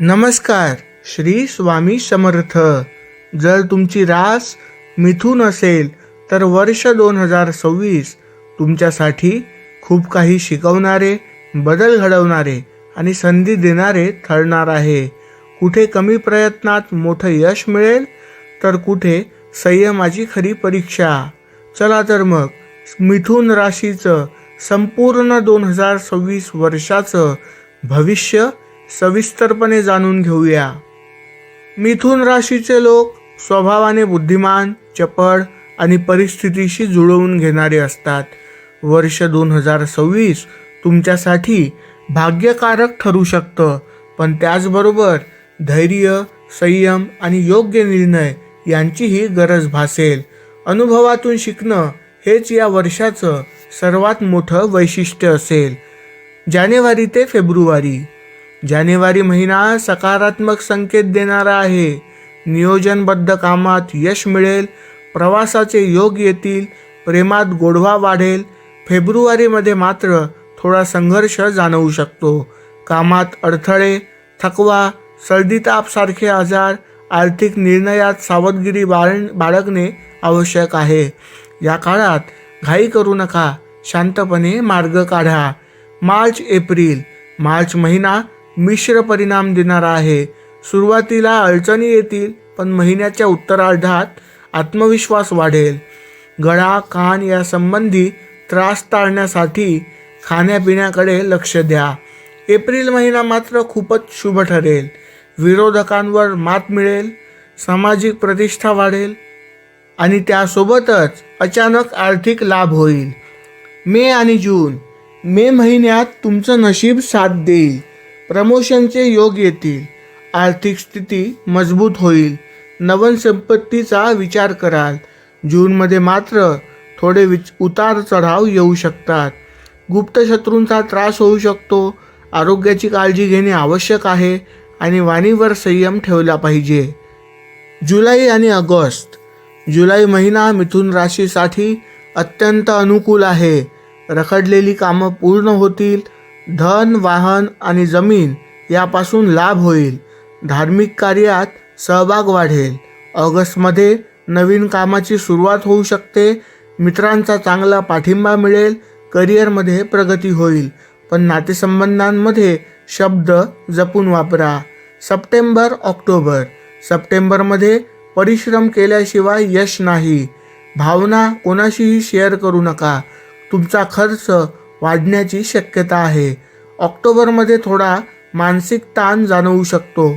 नमस्कार. श्री स्वामी समर्थ. जर तुमची रास मिथुन असेल तर वर्ष 2026 तुमच्यासाठी खूप काही शिकवणारे, बदल घडवणारे आणि संधी देणारे ठरणार आहे. कुठे कमी प्रयत्नात मोठं यश मिळेल तर कुठे संयमाची खरी परीक्षा. चला तर मग मिथुन राशीचं संपूर्ण 2026 वर्षाचं भविष्य सविस्तरपणे जाणून घेऊया. मिथुन राशीचे लोक स्वभावाने बुद्धिमान, चपळ आणि परिस्थितीशी जुळवून घेणारे असतात. वर्ष 2026 तुमच्यासाठी भाग्यकारक ठरू शकतं, पण त्याचबरोबर धैर्य, संयम आणि योग्य निर्णय यांचीही गरज भासेल. अनुभवातून शिकणं हेच या वर्षाचं सर्वात मोठं वैशिष्ट्य असेल. जानेवारी ते फेब्रुवारी. जानेवारी महिना सकारात्मक संकेत देणारा आहे. नियोजनबद्ध कामात यश मिळेल, प्रवासाचे योग येतील, प्रेमात गोडवा वाढेल. फेब्रुवारीमध्ये मात्र थोडा संघर्ष जाणवू शकतो. कामात अडथळे, थकवा, सर्दी ताप सारखे आजार, आर्थिक निर्णयात सावधगिरी बाळगणे आवश्यक आहे. या काळात घाई करू नका, शांतपणे मार्ग काढा. March April. मार्च महिना मिश्र परिणाम देणारा आहे. सुरुवातीला अडचणी येतील, पण महिन्याच्या उत्तरार्धात आत्मविश्वास वाढेल. गळा, कान या संबंधी त्रास टाळण्यासाठी खाण्यापिण्याकडे लक्ष द्या. एप्रिल महिना मात्र खूपच शुभ ठरेल. विरोधकांवर मात मिळेल, सामाजिक प्रतिष्ठा वाढेल आणि त्यासोबतच अचानक आर्थिक लाभ होईल. मे आणि जून. मे महिन्यात तुमचं नशीब साथ देईल. प्रमोशनचे योग येतील, आर्थिक स्थिती मजबूत होईल, नवीन संपत्तीचा विचार कराल. जूनमध्ये मात्र थोडे उतार चढाव येऊ शकतात. गुप्त शत्रूंचा त्रास होऊ शकतो. आरोग्याची काळजी घेणे आवश्यक आहे आणि वाणीवर संयम ठेवला पाहिजे. जुलै आणि ऑगस्ट. जुलै महिना मिथुन राशीसाठी अत्यंत अनुकूल आहे. रखडलेली कामं पूर्ण होतील. धन, वाहन आणि जमीन यापासून लाभ होईल. धार्मिक कार्यात सहभाग वाढेल. ऑगस्टमध्ये नवीन कामाची सुरुवात होऊ शकते. मित्रांचा चांगला पाठिंबा मिळेल. करिअरमध्ये प्रगती होईल, पण नातेसंबंधांमध्ये शब्द जपून वापरा. September October. सप्टेंबरमध्ये परिश्रम केल्याशिवाय यश नाही. भावना कोणाशीही शेअर करू नका. तुमचा खर्च वाढण्याची शक्यता आहे. ऑक्टोबरमध्ये थोडा मानसिक ताण जाणवू शकतो.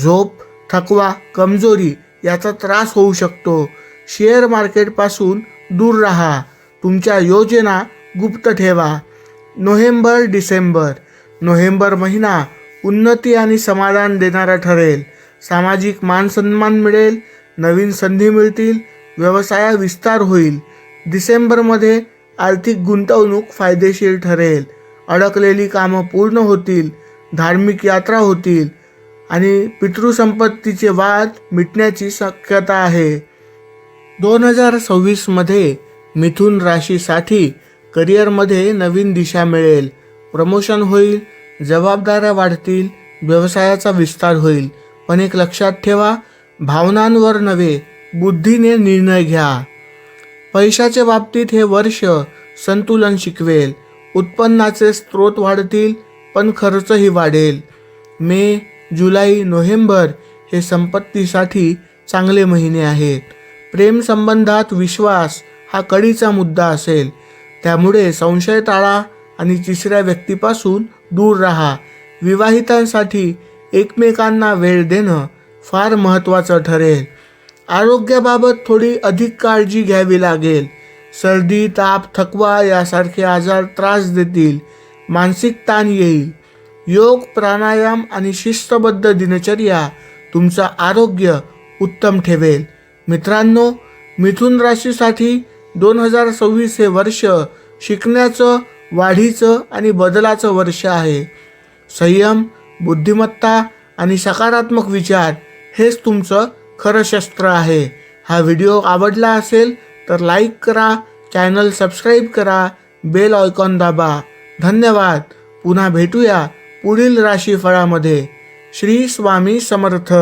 झोप, थकवा, कमजोरी याचा त्रास होऊ शकतो. शेअर मार्केटपासून दूर राहा. तुमच्या योजना गुप्त ठेवा. November December. नोव्हेंबर महिना उन्नती आणि समाधान देणारा ठरेल. सामाजिक मानसन्मान मिळेल, नवीन संधी मिळतील, व्यवसायात विस्तार होईल. डिसेंबरमध्ये आर्थिक गुंतवणूक फायदेशीर ठरेल. अडकलेली कामं पूर्ण होतील, धार्मिक यात्रा होतील आणि पितृसंपत्तीचे वाद मिटण्याची शक्यता आहे. 2026मध्ये मिथुन राशीसाठी करिअरमध्ये नवीन दिशा मिळेल. प्रमोशन होईल, जबाबदाऱ्या वाढतील, व्यवसायाचा विस्तार होईल. पण एक लक्षात ठेवा, भावनांवर नव्हे, बुद्धीने निर्णय घ्या. पैशाच्या बाबतीत हे वर्ष संतुलन शिकवेल. उत्पन्नाचे स्रोत वाढतील, पण खर्चही वाढेल. मे, जुलै, नोव्हेंबर हे संपत्तीसाठी चांगले महिने आहेत. प्रेमसंबंधात विश्वास हा कळीचा मुद्दा असेल, त्यामुळे संशय टाळा आणि तिसऱ्या व्यक्तीपासून दूर राहा. विवाहितांसाठी एकमेकांना वेळ देणं फार महत्त्वाचं ठरेल. आरोग्याबाबत थोडी अधिक काळजी घ्यावी लागेल. सर्दी, ताप, थकवा यासारखे आजार त्रास देतील. मानसिक ताण येईल. योग, प्राणायाम आणि शिस्तबद्ध दिनचर्या तुमचं आरोग्य उत्तम ठेवेल. मित्रांनो, मिथुन राशीसाठी 2026 हे वर्ष शिकण्याचं, वाढीचं आणि बदलाचं वर्ष आहे. संयम, बुद्धिमत्ता आणि सकारात्मक विचार हेच तुमचं खरं शस्त्र आहे. हा व्हिडिओ आवडला असेल तर लाईक करा, चॅनल सबस्क्राईब करा, बेल आयकॉन दाबा. धन्यवाद. पुन्हा भेटूया पुढील राशीफळामध्ये. श्री स्वामी समर्थ.